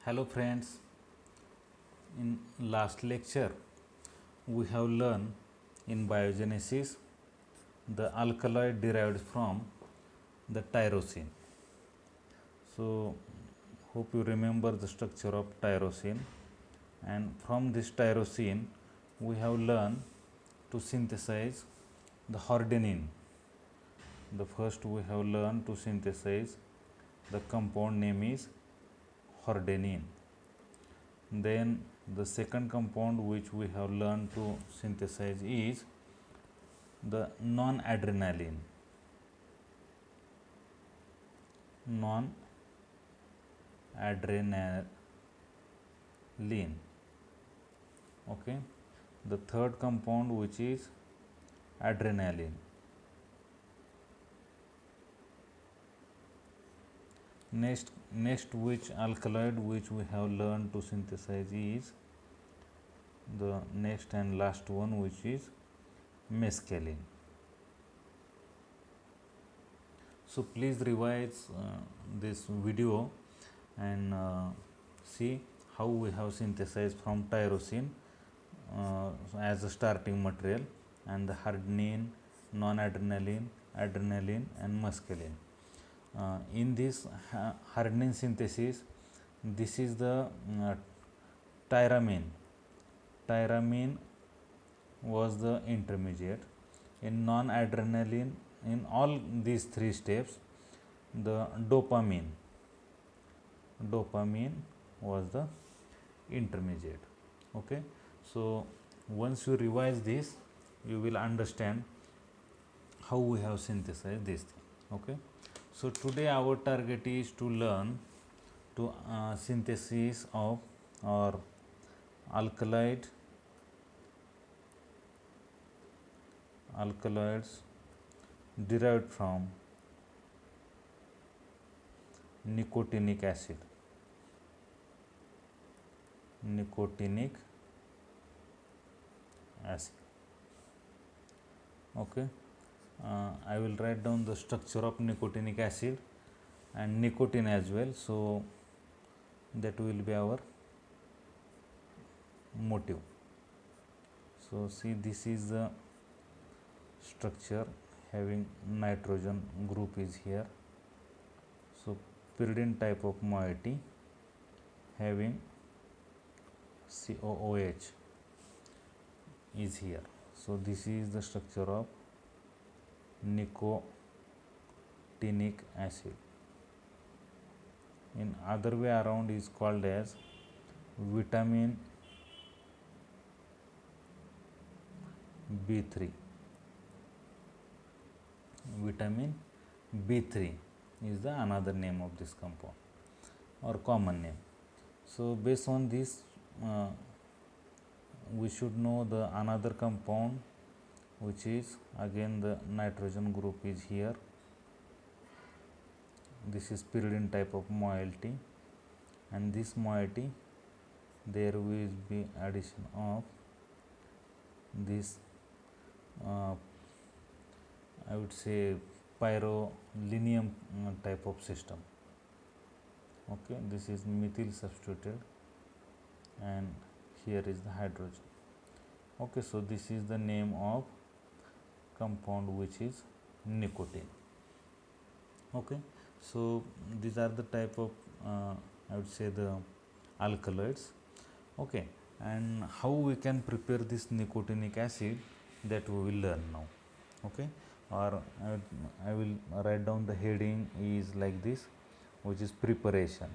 Hello friends, in last lecture we have learned in biogenesis the alkaloid derived from the tyrosine. So hope you remember the structure of tyrosine, and from this tyrosine we have learned to synthesize the hordenine. The first we have learned to synthesize the compound name is hordenine. Then the second compound which we have learned to synthesize is the non-adrenaline. Okay. The third compound which is adrenaline. Next which alkaloid which we have learned to synthesize is the next and last one, which is mescaline. So please revise this video and see how we have synthesized from tyrosine as a starting material, and the hardenine, non-adrenaline, adrenaline and mescaline. In this hardenine synthesis, this is the tyramine. Tyramine was the intermediate. In non-adrenaline, in all these three steps, the dopamine was the intermediate. Okay, so once you revise this, you will understand how we have synthesized this thing. Okay, so today our target is to learn to synthesis of or alkaloids derived from nicotinic acid. Okay, I will write down the structure of nicotinic acid and nicotine as well, so that will be our motive. So see, this is the structure having nitrogen group is here. So pyridine type of moiety having COOH is here. So this is the structure of nicotinic acid. In other way around is called as vitamin B3. Vitamin B3 is the another name of this compound or common name. So based on this, we should know the another compound, which is again the nitrogen group is here. This is pyridine type of moiety, and this moiety there will be addition of this I would say pyrrolinium type of system. Okay, this is methyl substituted and here is the hydrogen. Okay, so this is the name of compound which is nicotine. Okay, so these are the type of I would say the alkaloids. Okay, and how we can prepare this nicotinic acid, that we will learn now. Okay, or I will write down the heading is like this, which is preparation.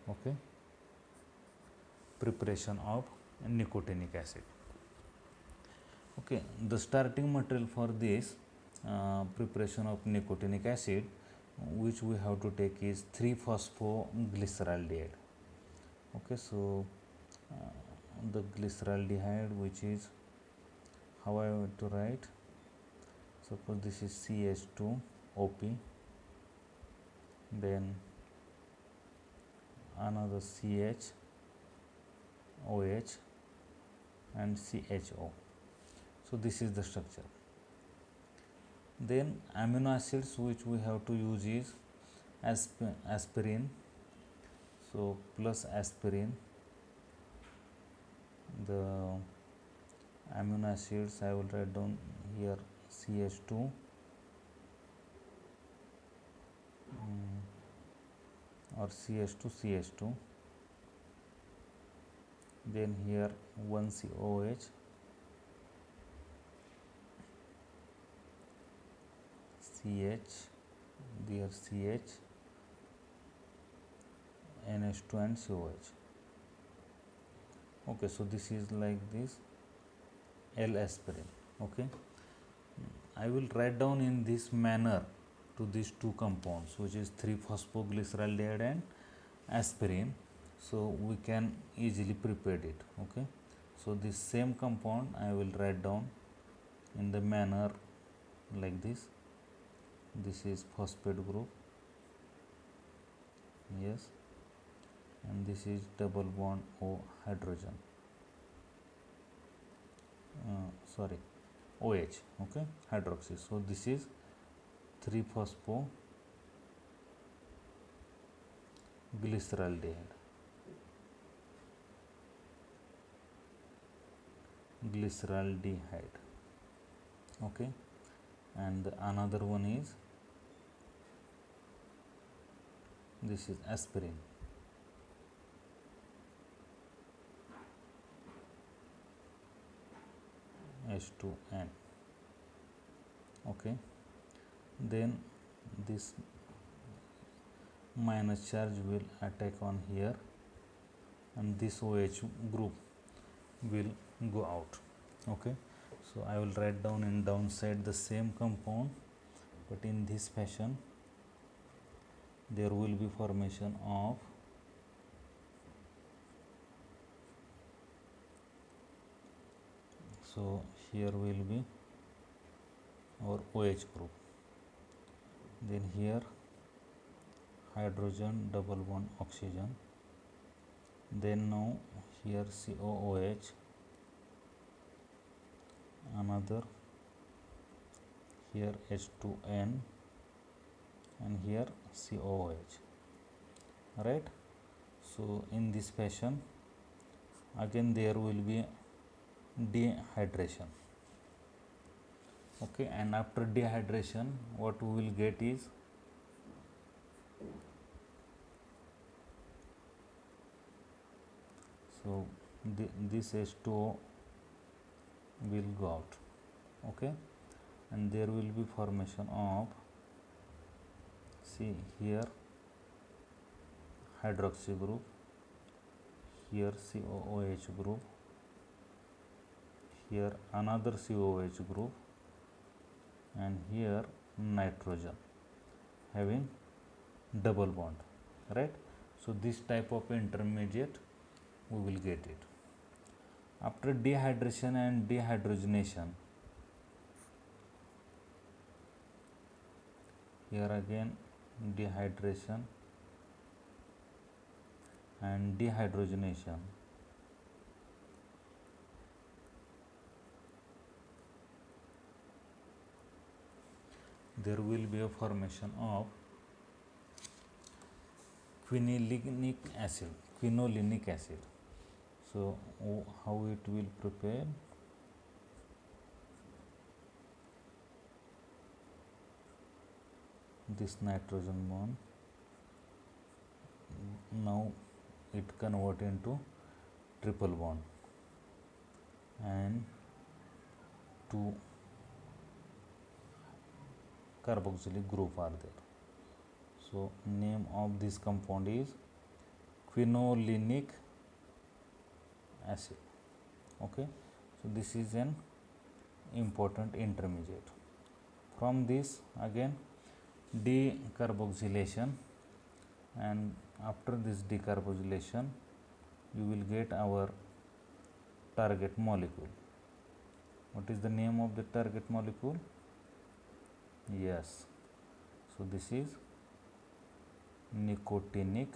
Okay, preparation of nicotinic acid. Okay, the starting material for this preparation of nicotinic acid, which we have to take, is 3-phosphoglyceraldehyde. Okay, so the glyceraldehyde, which is how I want to write. Suppose this is CH2OP, then another CHOH and CHO. So this is the structure. Then amino acids which we have to use is aspirin, so plus aspirin, the amino acids I will write down here CH2, or CH2 CH2, then here one COH, CH, there CH, NH2 and COH. Okay, so this is like this L aspirin. Okay, I will write down in this manner to these two compounds, which is 3-phosphoglyceraldehyde and aspirin, so we can easily prepare it. Okay, so this same compound I will write down in the manner like this. This is phosphate group, yes, and this is double bond O hydrogen, sorry, OH, okay, hydroxy. So this is 3-phosphoglyceraldehyde, okay, and another one is, this is aspirin, H2N, okay. Then this minus charge will attack on here, and this OH group will go out. Okay, so I will write down in downside the same compound, but in this fashion there will be formation of so here will be our OH group, then here hydrogen double bond oxygen, then now here COOH, another here H2N, and here COOH, right. So in this fashion again there will be dehydration. Okay, and after dehydration what we will get is so this H2O will go out. Okay, and there will be formation of, see here hydroxy group, here COOH group, here another COOH group, and here nitrogen having double bond, right. So this type of intermediate we will get it. After dehydration and dehydrogenation, here again dehydration and dehydrogenation, there will be a formation of quinolinic acid. So how it will prepare, this nitrogen bond, now it convert into triple bond and two carboxylic group are there. So name of this compound is quinolinic acid. Okay, so this is an important intermediate. From this again decarboxylation, and after this decarboxylation you will get our target molecule. What is the name of the target molecule? Yes, so this is nicotinic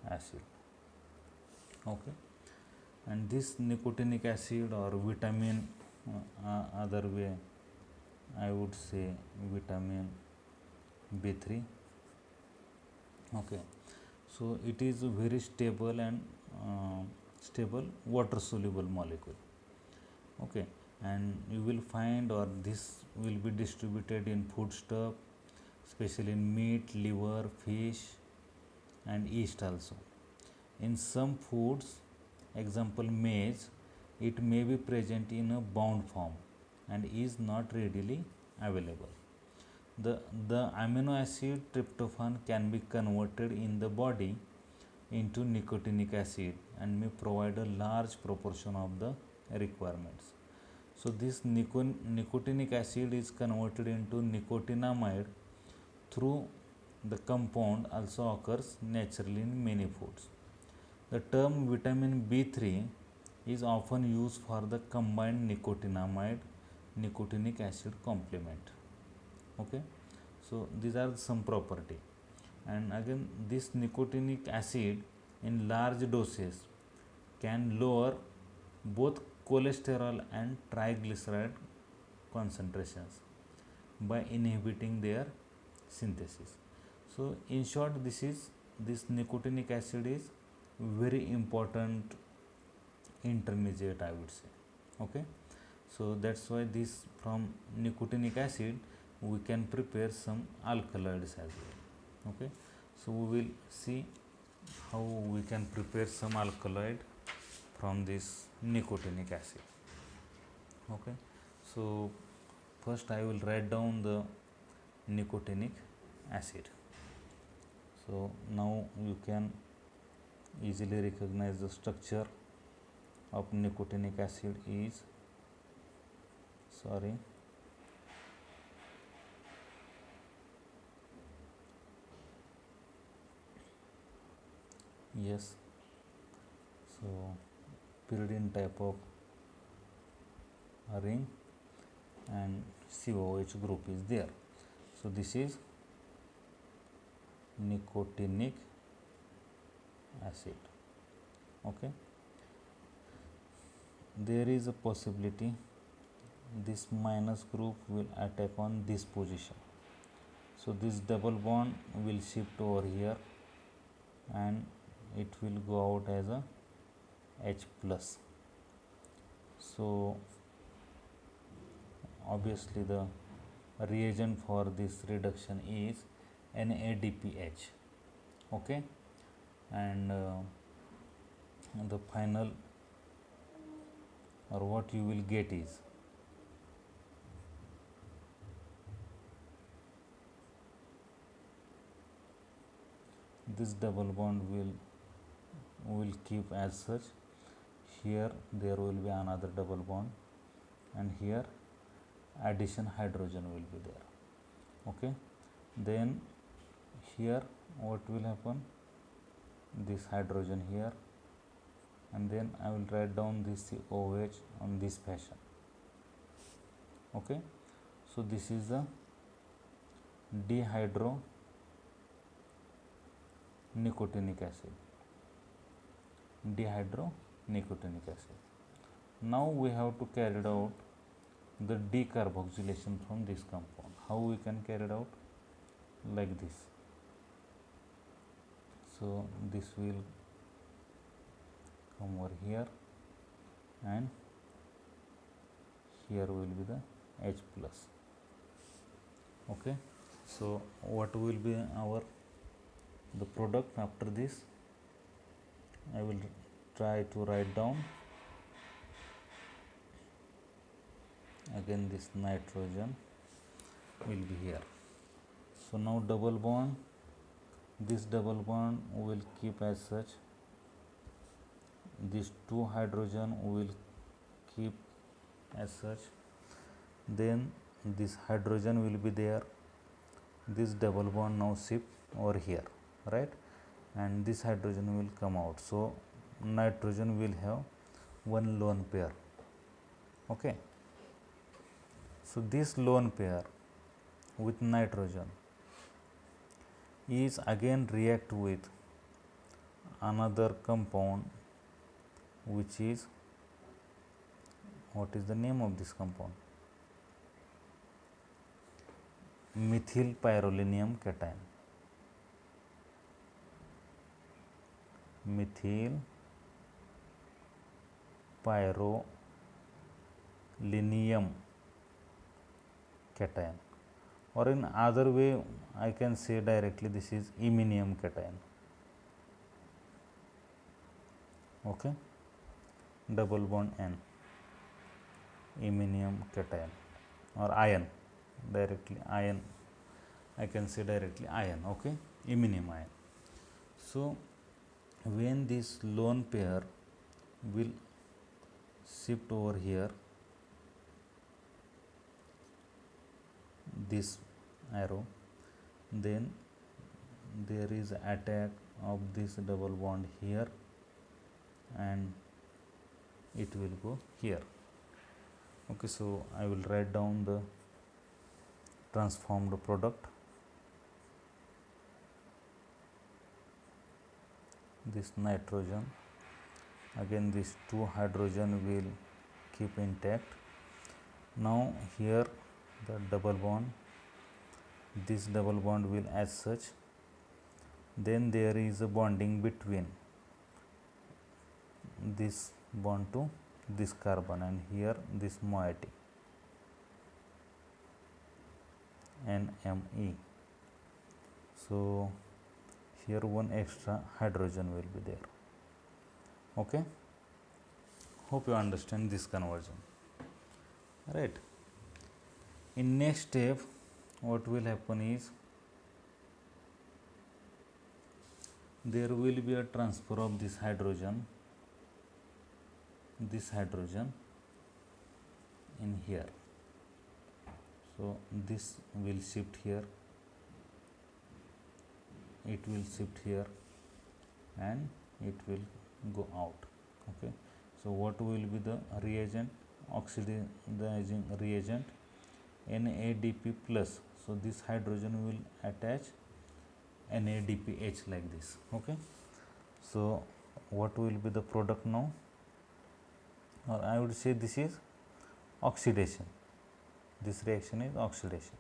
acid. Okay, and this nicotinic acid or vitamin, other way I would say vitamin B3, Okay, so it is a very stable and stable water soluble molecule. Okay, and you will find, or this will be distributed in foodstuff, especially in meat, liver, fish, and yeast also. In some foods, example maize, it may be present in a bound form and is not readily available. The amino acid tryptophan can be converted in the body into nicotinic acid and may provide a large proportion of the requirements. So this nicotinic acid is converted into nicotinamide through the compound also occurs naturally in many foods. The term vitamin B3 is often used for the combined nicotinamide nicotinic acid complement. Okay, so these are some property, and again this nicotinic acid in large doses can lower both cholesterol and triglyceride concentrations by inhibiting their synthesis. So in short, this nicotinic acid is very important intermediate, I would say. Okay, so that's why this from nicotinic acid we can prepare some alkaloids as well. Okay, so we will see how we can prepare some alkaloid from this nicotinic acid. Okay, so first I will write down the nicotinic acid. So now you can easily recognize the structure of nicotinic acid is, sorry, yes, so pyridine type of ring and COH group is there. So this is nicotinic acid. Okay, there is a possibility this minus group will attack on this position, so this double bond will shift over here and it will go out as a H plus. So obviously the reagent for this reduction is NADPH. Okay, and the final, or what you will get is this double bond will keep as such. Here there will be another double bond, and here addition hydrogen will be there. Okay, then here what will happen, this hydrogen here, and then I will write down this OH on this fashion. Okay, so this is the dihydronicotinic acid. Dihydronicotinic acid. Now we have to carry it out the decarboxylation from this compound. How we can carry it out? Like this. So this will come over here, and here will be the H plus. Okay, so what will be the product after this? I will try to write down. Again this nitrogen will be here. So now double bond, this double bond will keep as such, these two hydrogen will keep as such, then this hydrogen will be there, this double bond now shift over here, right, and this hydrogen will come out. So nitrogen will have one lone pair. Okay, so this lone pair with nitrogen is again react with another compound, which is, what is the name of this compound? Methyl pyrrolinium cation. methyl pyrrolinium cation, or in other way I can say directly this is iminium cation. Okay, double bond N, iminium cation, or ion, directly ion, I can say directly ion. Okay, iminium ion. So when this lone pair will shift over here, this arrow, then there is attack of this double bond here and it will go here. Okay, so I will write down the transformed product. This nitrogen, again these two hydrogen will keep intact. Now here the double bond, this double bond will as such, then there is a bonding between this bond to this carbon, and here this moiety NMe. So here one extra hydrogen will be there. Okay, hope you understand this conversion, right? In next step what will happen is there will be a transfer of this hydrogen in here. So this will shift here, it will shift here, and it will go out. Okay, so what will be the reagent, oxidizing reagent, NADP plus. So this hydrogen will attach NADPH like this. Okay, so what will be the product now, or I would say this is oxidation. This reaction is oxidation.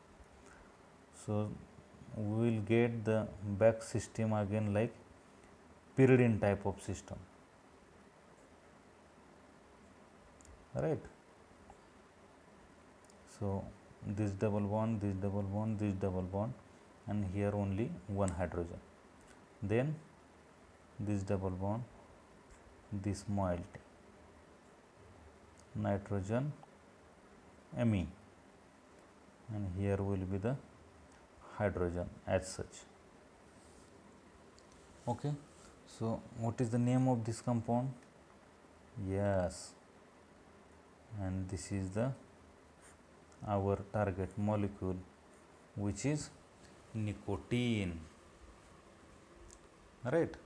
So we will get the back system again like pyridine type of system, right? So this double bond, this double bond, this double bond, and here only one hydrogen, then this double bond, this moiety, nitrogen Me, and here will be the hydrogen as such. Okay, so what is the name of this compound? Yes, and this is the our target molecule, which is nicotine, right?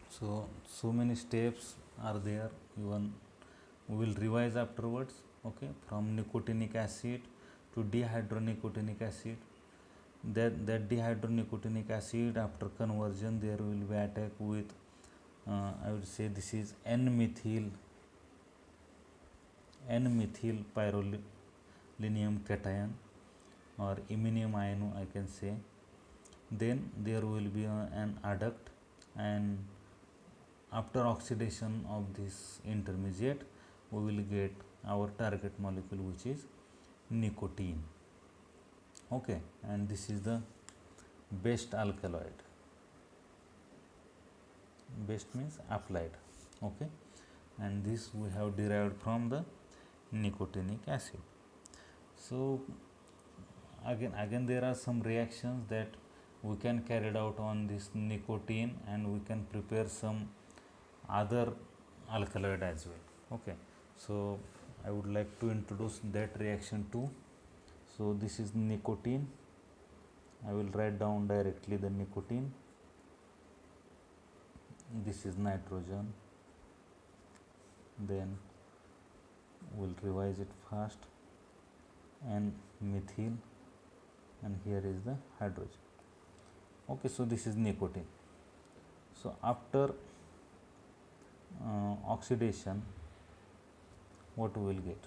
So many steps are there, even we will revise afterwards. Okay, from nicotinic acid to dehydronicotinic acid, that dehydronicotinic acid, after conversion there will be attack with I would say this is N-methyl pyrrolinium cation, or iminium ion I can say. Then there will be an adduct, and after oxidation of this intermediate we will get our target molecule, which is nicotine. Okay, and this is the best alkaloid. Best means applied. Okay, and this we have derived from the nicotinic acid. So again there are some reactions that we can carry out on this nicotine, and we can prepare some other alkaloid as well. Okay, so I would like to introduce that reaction too. So this is nicotine. I will write down directly the nicotine. This is nitrogen, then we'll revise it fast, and methyl, and here is the hydrogen. Okay, so this is nicotine. So after oxidation, what we will get?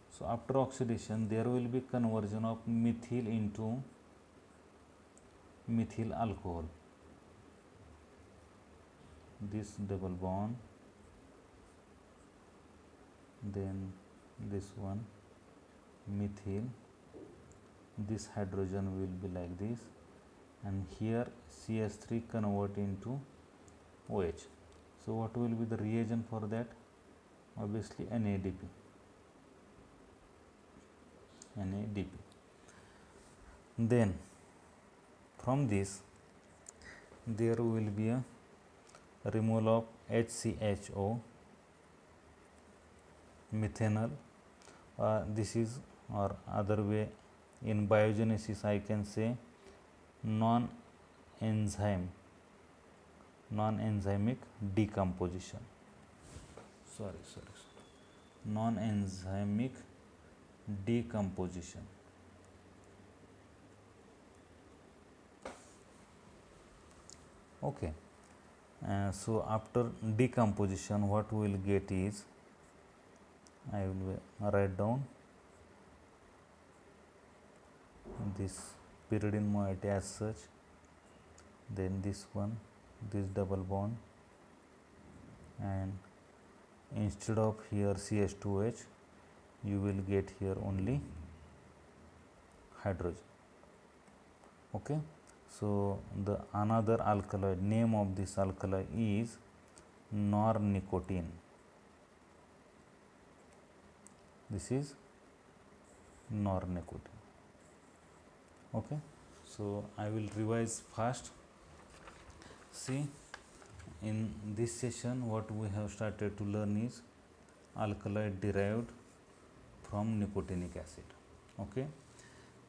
So after oxidation there will be conversion of methyl into methyl alcohol. this double bond, then this one methyl, this hydrogen will be like this, and here CH3 convert into OH. So what will be the reagent for that? Obviously NADP. Then from this there will be a removal of HCHO, methanol. This is, or other way in biogenesis I can say non-enzymic decomposition. Non-enzymic decomposition. Okay. So after decomposition, what we will get is, I will write down this pyridine moiety as such, then this one, this double bond, and instead of here CH2H you will get here only hydrogen. Okay. So the another alkaloid, name of this alkaloid is nornicotine. This is nornicotine. Okay. So I will revise fast. See, in this session what we have started to learn is alkaloid derived from nicotinic acid. Okay.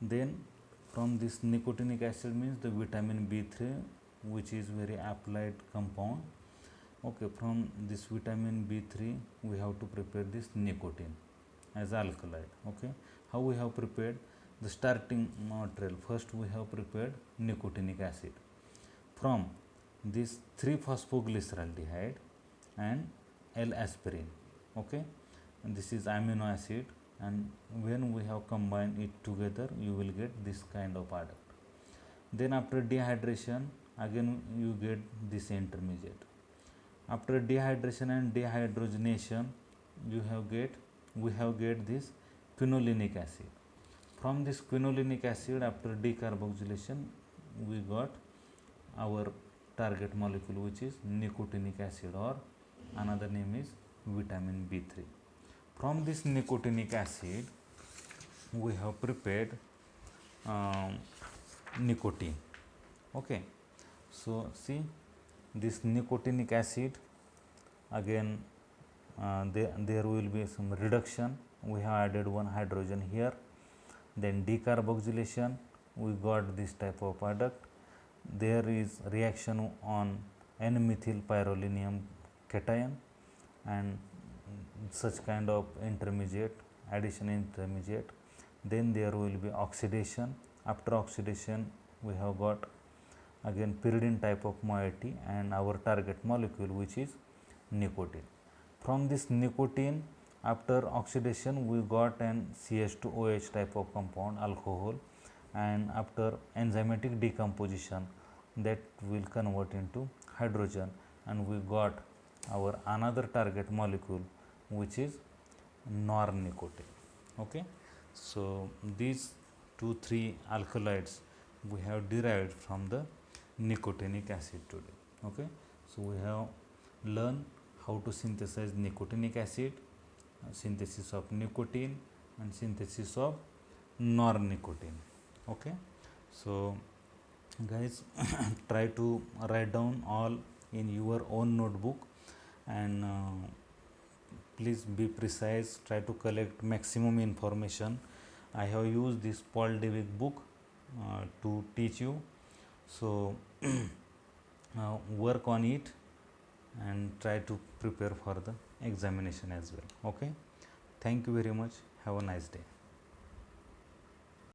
Then from this nicotinic acid means the vitamin B3, which is very applied compound. Okay, from this vitamin B3 we have to prepare this nicotine as alkaloid. Okay, how we have prepared? The starting material, first we have prepared nicotinic acid from this 3-phosphoglyceraldehyde and L-aspirin. Okay, and this is amino acid, and when we have combined it together you will get this kind of product. Then after dehydration again you get this intermediate. After dehydration and dehydrogenation we have get this quinolinic acid. From this quinolinic acid, after decarboxylation we got our target molecule, which is nicotinic acid, or another name is vitamin B3. From this nicotinic acid we have prepared nicotine. Okay, so see this nicotinic acid, again there will be some reduction, we have added one hydrogen here, then decarboxylation we got this type of product. There is reaction on N-methylpyrrolinium cation and such kind of intermediate, addition intermediate. Then there will be oxidation. After oxidation we have got again pyridine type of moiety and our target molecule, which is nicotine. From this nicotine, after oxidation we got an CH2OH type of compound, alcohol, and after enzymatic decomposition that will convert into hydrogen, and we got our another target molecule, which is nornicotine. Okay, so these 2-3 alkaloids we have derived from the nicotinic acid today. Okay, so we have learned how to synthesize nicotinic acid, synthesis of nicotine, and synthesis of nornicotine. Okay, so guys try to write down all in your own notebook, and please be precise, try to collect maximum information. I have used this Paul Dweck book to teach you, so work on it and try to prepare for the examination as well. Okay, thank you very much, have a nice day.